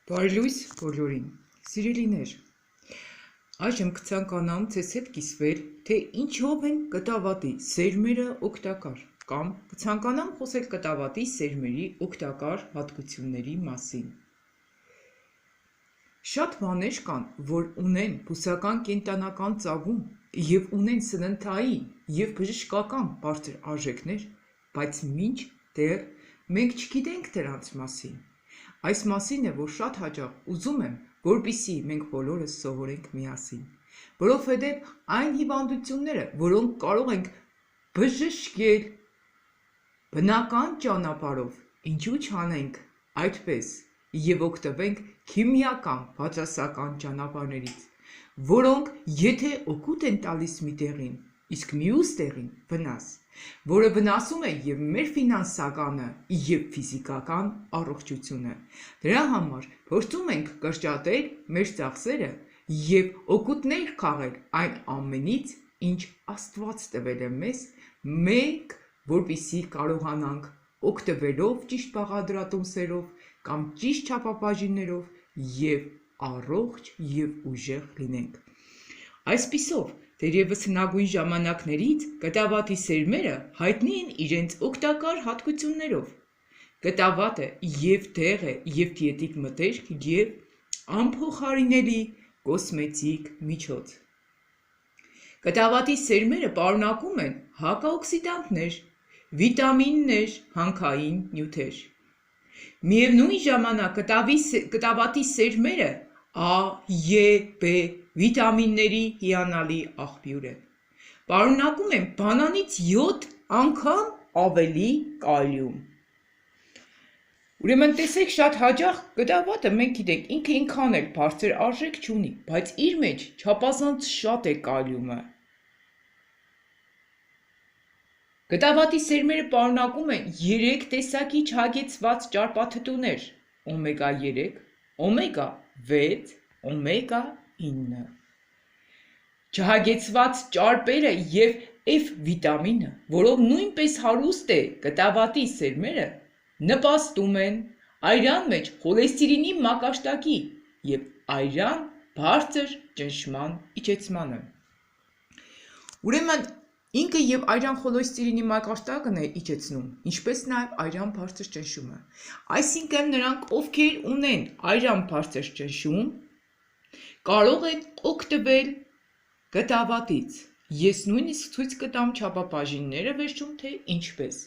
Բարելույս բոլորին, սիրելիներ, այժմ կցանկանամ ձեզ հետ կիսվել, թե ինչով են կտավատի սերմերը օգտակար, կամ կցանկանամ խոսել կտավատի սերմերի օգտակար հատկությունների մասին։ Շատ բաներ կան, որ ունեն բուսական կենտանական ծագում և ունեն սննդային և բժշկական բարձր արժեքներ, բայց մինչ դեռ մենք չգիտենք դրանց մասին։ Այս մասին է, որ շատ հաճախ ուզում եմ, որպեսզի մենք բոլորս սովորենք միասին, որովհետև այն հիվանդությունները, որոնք կարող ենք բժշկել բնական ճանապարհով, ինչու չանենք այդպես և օգտվենք քիմիական բացասական ճանապարհներից, որոնք եթե օգուտ են տալիս մի տեղին, իսկ մյուս տեղին վնաս, որը վնասում է և մեր ֆինանսականը և ֆիզիկական առողջությունը, դրա համար փորձում ենք կրճատել մեր ծախսերը և օգուտներ քաղել այն ամենից, ինչ Աստված տվել է մեզ, մենք որպեսզի կարողանանք օգտվելով ճիշտ բաղադրատոմսերով կամ ճիշտ չափաբաժիններով և առողջ և ուժեղ լինենք։ Այսպիսով, թերևս հնագույն ժամանակներից կտավատի սերմերը հայտնի են իրենց օգտակար հատկություններով։ Կտավատը և դեղ է և դիետիկ մթերք և անփոխարինելի կոսմետիկ միջոց։ Կտավատի սերմերը պարունակում են հակաօքսիդանտներ, վիտամիններ, հանքային նյութեր։ Միևնույն ժամանակ կտավատի սերմերը A, E, B վիտամինների հիանալի աղբյուր են։ Պարունակում են բանանից 7 անգամ ավելի կալիում։ Ուրեմն տեսեք, շատ հաճախ կտավատը մենք գիտենք, ինքը ինքան էլ բարձր արժեք չունի, բայց իր մեջ չափազանց շատ է կալիումը։ Կտավատի սերմերը պարունակում են 3 տեսակի չհագեցված ճարպաթթուներ՝ օմեգա 3, օմեգա 6, օմեգա 9։ Չհագեցված ճարպերը և F վիտամինը, որով նույնպես հարուստ է կտավատի սերմերը, նպաստում են արյան մեջ խոլեստերինի մակարդակի և արյան բարձր ճնշման իջեցմանը։ Ուրեմն ինքը և արյան խոլեստերինի մակարդակն է իջեցնում, ինչպես նաև արյան բարձր ճնշումը։ Այսինքն նրանք, ովքեր ունեն արյան բարձր ճնշում, կարող են օգտվել կտավատից։ Ես նույնիսկ ցույց կտամ չափաբաժինները վերջում, թե ինչպես։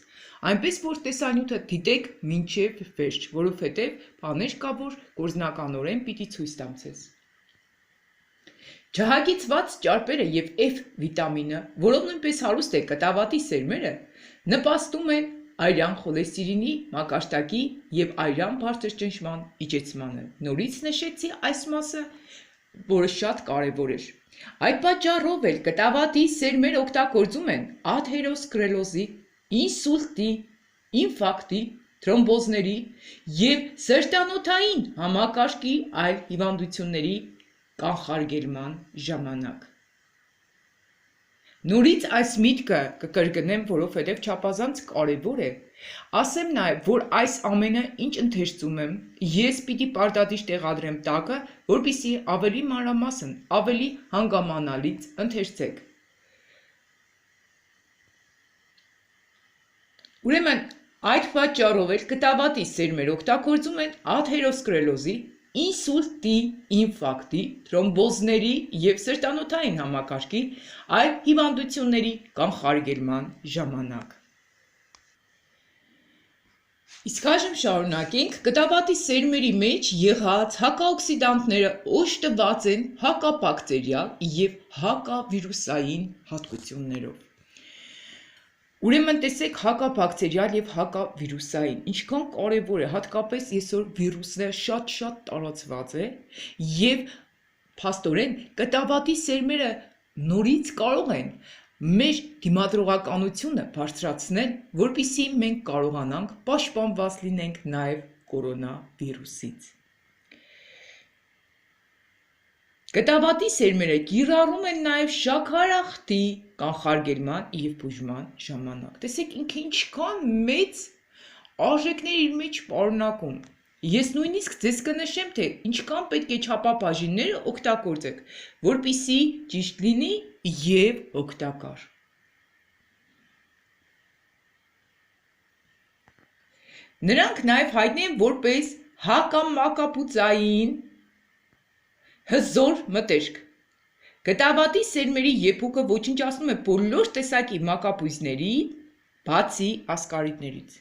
Այնպես որ տեսանյութը դիտեք մինչև վերջ, որովհետև բաներ կա, որ գործնականորեն պիտի ցույց տամ ձեզ։ Չհագեցված ճարպերը և F վիտամինը, որով նույնպես հարուստ է կտավատի սերմերը, նպաստում են արյան խոլեստերինի մակարդակի և արյան բարձր ճնշման իջեցմանը։ Նորից նշեցի այս մասը, որը շատ կարևոր էր։ Այդ պատճառով էլ կտավատի սերմերը օգտագործում են աթերոսկլերոզի, ինսուլտի, ինֆարկտի, թրոմբոզների և սրտանոթային համակարգի այլ հիվանդությունների կանխարգելման ժամանակ։ Նորից այս միտքը կկրկնեմ, որովհետև չափազանց կարևոր է։ Ասեմ նաև, որ այս ամենը, ինչ ընթերցում եմ, ես պիտի պարտադիր տեղադրեմ տակը, որպեսզի ավելի մանրամասն, ավելի հանգամանալից ընթերցեք։ Ուրեմն այդ պատճառով էլ կտավատի սերմերը օգտագործում են աթերոսկլերոզի, ինսուլտի, ինֆարկտի, թրոմբոզների և սրտանոթային համակարգի այլ հիվանդությունների կանխարգելման ժամանակ։ Իսկ այժմ շարունակենք, կտավատի սերմերի մեջ եղած հակաօքսիդանտները օժտված են հակաբակտերիալ և հակավիրուսային հատկություններով։ Ուրեմն տեսեք հակաբակտերիալ և հակավիրուսային, ինչքան կարևոր է, հատկապես այսօր վիրուսները շատ տարածված է և փաստորեն կտավատի սերմերը նորից կարող են մեր դիմադրողականությունը բարձրացնել, որպեսզի մենք կարողանանք պաշտպանված լինենք նաև կորոնավիրուսից։ Կտավատի սերմերը կիրառում են նաև շաքարախտի կանխարգելման և բուժման ժամանակ։ Տեսեք ինքը ինչքան մեծ արժեքներ իր մեջ պարունակում։ Ես նույնիսկ ձեզ կնշեմ, թե ինչքան պետք է չափաբաժինները օգտագործեք, որպեսզի ճիշտ լինի եւ օգտակար։ Նրանք նաև հայտնի են որպես հակամակապուծային հզոր մտերք։ Գտավատի սերմերի եփուկը ոչնչացնում է բոլոր տեսակի մակապույզների, բացի ասկարիդներից։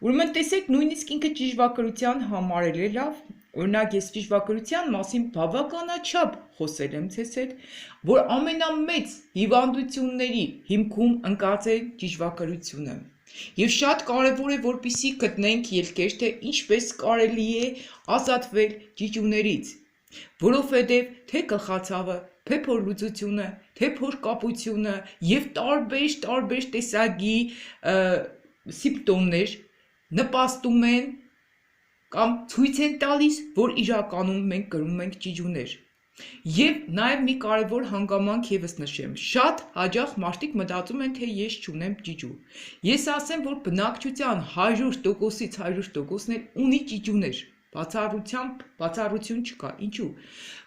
Ուրեմն տեսեք, նույնիսկ ինքը ճիժվակրության համարել է լավ, օրինակ ես ճիժվակրության մասին բավականաչափ խոսել եմ ձեզ հետ, որ ամենամեծ հիվանդությունների հիմքում ընկած է ճիժվակրությունը։ Եվ շատ կարևոր է, որպեսզի գտնենք ելքեր, թե ինչպես կարելի է ազատվել ճիճուներից, որովհետև թե գլխացավը, թե փորլուծությունը, թե փորկապությունը եւ տարբեր տեսակի սիմպտոմներ նպաստում են կամ ցույց են տալիս, որ իրականում մենք կրում ենք ճիճուներ։ Եվ նաև մի կարևոր հանգամանք եւս նշեմ, շատ հաճախ մարդիկ մտածում են, թե ես չունեմ ճիճու։ Ես ասեմ, որ բնակչության 100%-ից 100%-ն էլ ունի ճիճուներ։ Բացառություն չկա, ինչու՞։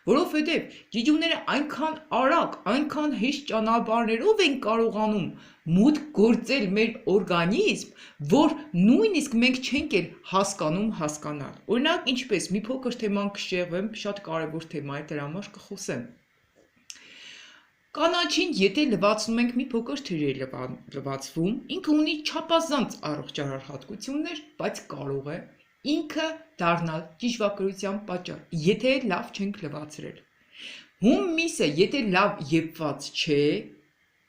Որովհետև ճիճուները այնքան արագ, այնքան հեշտ ճանապարհներով են կարողանում մուտք գործել մեր օրգանիզմ, որ նույնիսկ մենք չենք էլ հասկանալ։ Օրինակ, ինչպես մի փոքր թեման կշեղվեմ, շատ կարևոր թեմա է, դրա համար կխոսեմ։ Կանաչին, եթե լվացնում ենք, մի փոքր թիր է լվացվում, ինքը ունի չափազանց առողջարար հատկություններ, բայց կարող է ինքը դառնալ ճիժվակրության պատճառ, եթե լավ չենք լվացրել։ Հումիսը, եթե լավ եփված չէ,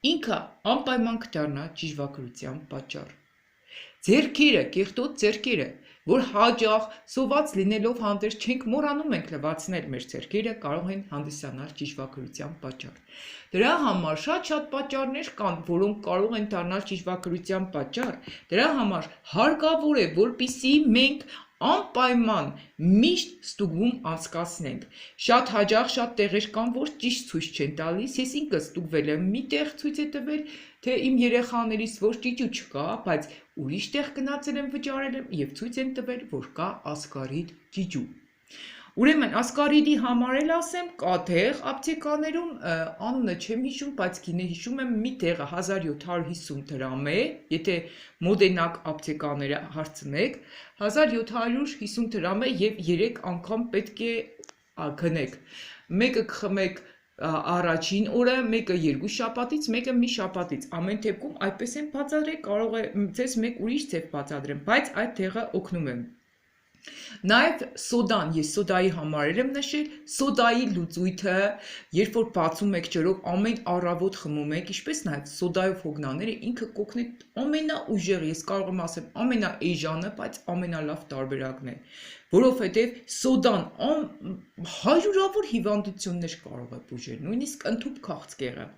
ինքը անպայման կդառնա ճիժվակրության պատճառ։ Ձեռքերը, կեղտոտ ձեռքերը, որ հաճախ սոված լինելով հանդերձ չենք մոռանում ենք լվացնել մեր ձեռքերը, կարող են հանդիսանալ ճիժվակրության պատճառ։ Դրա համար շատ պատճառներ կան, որոնք կարող են դառնալ ճիժվակրության պատճառ։ Դրա համար հարկավոր է, որպեսզի մենք անպայման միշտ ստուգում անցկացնենք։ Շատ հաճախ շատ տեղեր կան, որ ճիշտ ցույց չեն տալիս։ Ես ինքս ստուգվել եմ, մի տեղ ցույց է տվել, թե իմ երեխաներից որ ճիճու չկա, բայց ուրիշ տեղ գնացել եմ վճարել եմ եւ ցույց են տվել, որ կա ասկարիդ ճիճու։ Ուրեմն ասկարիդի համար էլ ասեմ, կա տեղ ապտեկաներում, անունը չեմ հիշում, բայց գինե հիշում եմ, մի տեղը 1750 դրամ է, եթե մոդենակ ապտեկաները հարցնեք, 1750 դրամ է եւ 3 անգամ պետք է գնեք։ Մեկը կխմեք առաջին օրը, մեկը 2 շաբաթից, մեկը մի շաբաթից։ Ամեն դեպքում այդպես են բացատրել, կարող է ձեզ մեկ ուրիշ ձև բացատրեմ, բայց այդ տեղը օգնում եմ։ Նաև սոդան, ես սոդայի համար եմ նշել, սոդայի լուծույթը, երբ որ բացում եք ջրով, ամեն առավոտ խմում եք, ինչպես նաև սոդայով հոգնաները, ինքը կօգնի ամենաուժեղ, ես կարող եմ ասեմ, ամենաէժանը, բայց ամենալավ տարբերակն է, որովհետև սոդան հարյուրավոր հիվանդություններ կարող է բուժել, նույնիսկ ընդհուպ քաղցկեղը։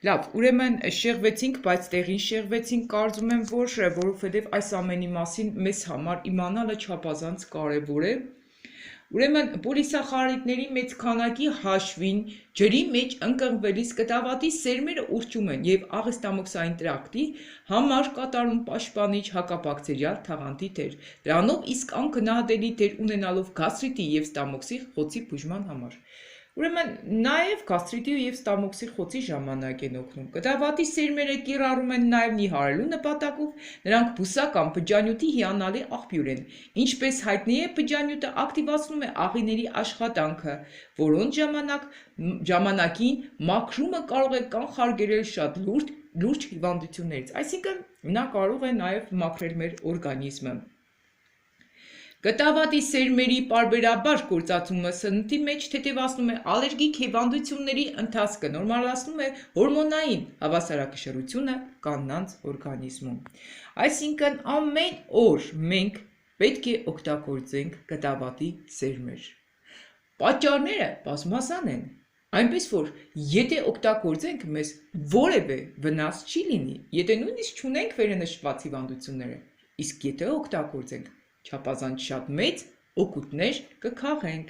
Լավ, ուրեմն շեղվեցինք, բայց տեղին շեղվեցինք, կարծում եմ, որ որովհետև այս ամենի մասին մեզ համար իմանալը չափազանց կարևոր է։ Ուրեմն պոլիսախարիդների մեծ քանակի հաշվին ջրի մեջ ընկղմվելիս կտավատի սերմերը ուռչում են եւ աղեստամոքսային տրակտի համար կատարում պաշտպանիչ հակաբակտերիալ թաղանթի դեր։ Դրանով իսկ անգնահատելի դեր ունենալով գաստրիտի եւ ստամոքսի խոցի բուժման համար։ Ուրեմն նաև գաստրիտի եւ ստամոքսի խոցի ժամանակ են օգնում։ Կտավատի սերմերը կիրառում են նաև նիհարելու նպատակով, նրանք բուսական բջջանյութի հիանալի աղբյուր են։ Ինչպես հայտնի է, բջջանյութը ակտիվացնում է աղիների աշխատանքը, որոնց ժամանակին մաքրումը կարող է կանխարգելել շատ լուրջ հիվանդություններից, այսինքն նա կարող է նաև մաքրել մեր օրգանիզմը։ Կտավատի սերմերի պարբերաբար գործածումը սննդի մեջ թեթևացնում է ալերգիկ հիվանդությունների ընթացքը, նորմալացնում է հորմոնային հավասարակշռությունը կանանց օրգանիզմում։ Այսինքն ամեն օր մենք պետք է օգտագործենք կտավատի սերմեր։ Պատճառները բազմազան են, այնպես որ եթե օգտագործենք, մեզ որևէ վնաս չի լինի, եթե նույնիսկ չունենք վերնշված հիվանդությունները, իսկ եթե օգտագործենք, չափազանց շատ մեծ օգուտներ կքաղենք։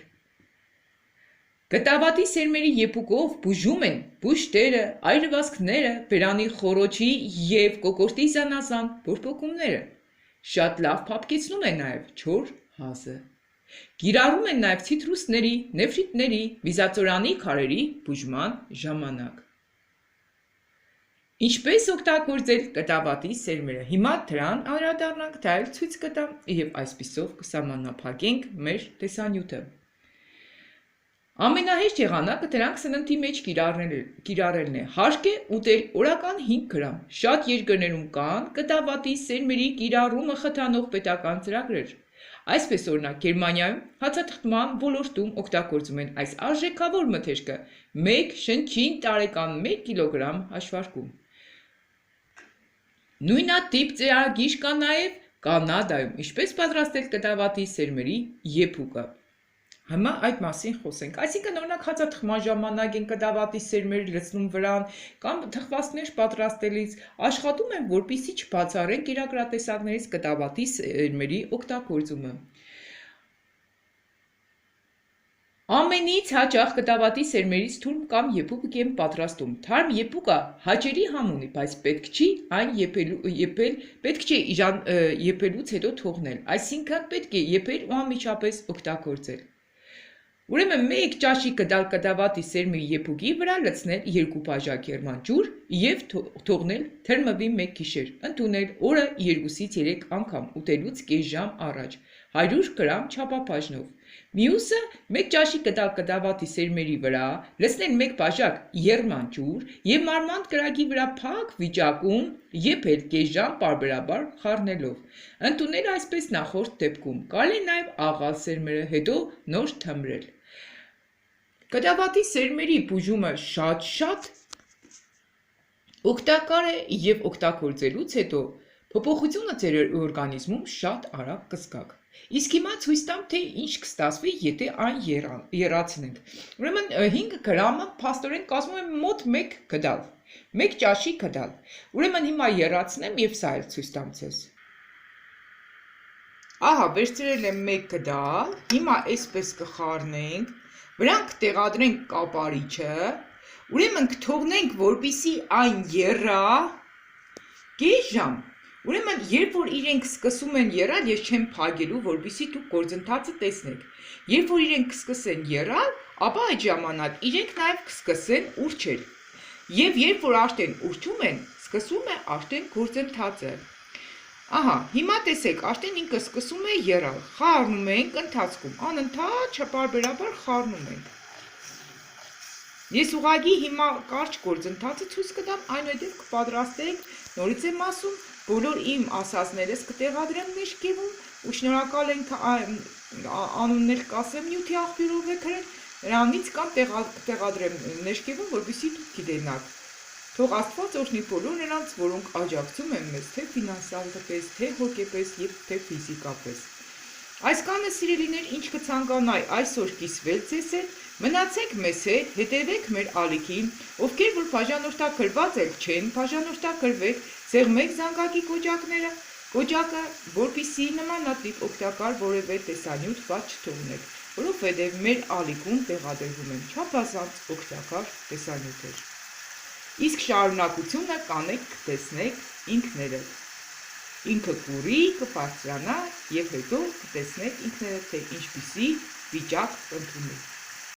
Կտավատի սերմերի եփուկով բուժում են բուժտերը, այրվածքները, բերանի խոռոչի եւ կոկորտի զանազան բորբոքումները։ Շատ լավ փափկեցնում է նաև չոր հազը։ Կիրառում են նաև ցիտրուսների, նեֆրիտների, վիզածորանի քարերի բուժման ժամանակ։ Ինչպես օգտագործել կտավատի սերմերը։ Հիմա դրան անդրադառնանք, դա էլ ցույց կտամ եւ այսպիսով կսահմանափակենք մեր տեսանյութը։ Ամենահեշտ եղանակը դրանք սննդի մեջ կիրառելն է։ Հարկ է ուտել օրական 5 գրամ։ Շատ երկրներում կան կտավատի սերմերի կիրառումը խթանող պետական ծրագրեր։ Այսպես օրինակ Գերմանիայում հացաթխման ոլորտում օգտագործում են այս արժեքավոր մթերքը 1 շնչին տարեկան 1 կիլոգրամ հաշվարկում։ Նույնատիպ ծրագիր կա նաև Կանադայում, ինչպես պատրաստել կտավատի սերմերի եփուկը։ Հիմա այդ մասին խոսենք։ Այսինքն օրինակ հացաթխման ժամանակ են կտավատի սերմերը լցնում վրան կամ թխվածքներ պատրաստելիս աշխատում են, որպեսզի չբացառեն կերակրատեսակներից կտավատի սերմերի օգտագործումը։ Ամենից հաճախ կտավատի սերմերից թուրմ կամ եփուկ են պատրաստում։ Թարմ եփուկը հաճելի համ ունի, բայց պետք չի այն եփելուց հետո թողնել, այսինքն պետք է եփել ու անմիջապես օգտագործել։ Ուրեմն 1 ճաշի կտավատի սերմերի եփուկի վրա լցնել 2 բաժակ եղման ջուր եւ թողնել թրմվի 1 գիշեր, ընդունել օրը 2-ից 3 անգամ ուտելուց կես ժամ առաջ, 100 գրամ չափաբաժնով։ Մյուսը 1 ճաշի կտավատի սերմերի վրա լցնել 1 բաժակ եղման ջուր եւ մարմանդ կրակի վրա փակ վիճակում եփել կես ժամ պարբերաբար խառնելով։ Ընդունել այսպես նախորդ դեպքում։ Կարելի է նաեւ աղալ սերմերը հետո նոր թմրել։ Կտավատի սերմերի բուժումը շատ օգտակար է եւ օգտագործելուց հետո փոփոխությունը ձեր օրգանիզմում շատ արագ կզգաք։ Իսկ հիմա ցույց տամ, թե ինչ կստացվի, եթե այն եռացնենք։ Ուրեմն 5 գրամը փաստորեն կազմում է մոտ 1 գդալ, 1 ճաշի գդալ։ Ուրեմն հիմա եռացնեմ եւ սա էլ ցույց տամ ձեզ։ Ահա, վերցրել եմ 1 գդալ, հիմա այսպես կխառնենք, վրան կտեղադրենք կապարիչը, ուրեմն կթողնենք, որպեսզի այն եռա կես ժամ։ Ուրեմն, երբ որ իրենք սկսում են եռալ, ես չեմ փակելու, որպեսզի դուք գործընթացը տեսնեք։ Երբ որ իրենք կսկսեն եռալ, ապա այդ ժամանակ իրենք նաև կսկսեն ուռչել։ Եվ երբ որ արդեն ուռչում են, սկսում է արդեն գործընթացը։ Ահա, հիմա տեսեք, արդեն ինքը սկսում է եռալ։ Խառնում ենք ընթացքում, անընդհատ չպարբերաբար խառնում ենք։ Ես ուղղակի հիմա կարճ գործընթացը ցույց կտամ, այնուհետև կպատրաստենք, նորից եմ ասում, բոլոր իմ ասածներս կտեղադրեմ մեջքևում ու շնորհակալ ենք անուններ կասեմ նյութի աղբյուրով եք հրել, նրանից կամ կտեղադրեմ մեջքևում, որպեսզի դուք գիտենաք։ Թող Աստված օրհնի բոլոր նրանց, որոնք աջակցում են մեզ թե ֆինանսալապես, թե հոգեպես եւ թե ֆիզիկապես։ Այսքանը սիրելիներ, ինչ կցանկանայի այսօր կիսվել ձեզ հետ, մնացեք մեզ հետ, հետևեք մեր ալիքին, ովքեր որ բաժանորդագրված չեն, բաժանորդագրվեք, սեղմեք զանգակի կոճակը, որպեսզի նմանատիպ օգտակար որևէ տեսանյութ բաց չթողնեք, որովհետև մեր ալիքում տեղադրվում են չափազանց օգտակար տեսանյութեր։ Իսկ շարունակությունը կանեք կտեսնեք ինքներդ։ Ինքը կուրի, կբարձրանա եւ հետո կտեսնեք ինքներդ, թե ինչպիսի վիճակ կընդունեք։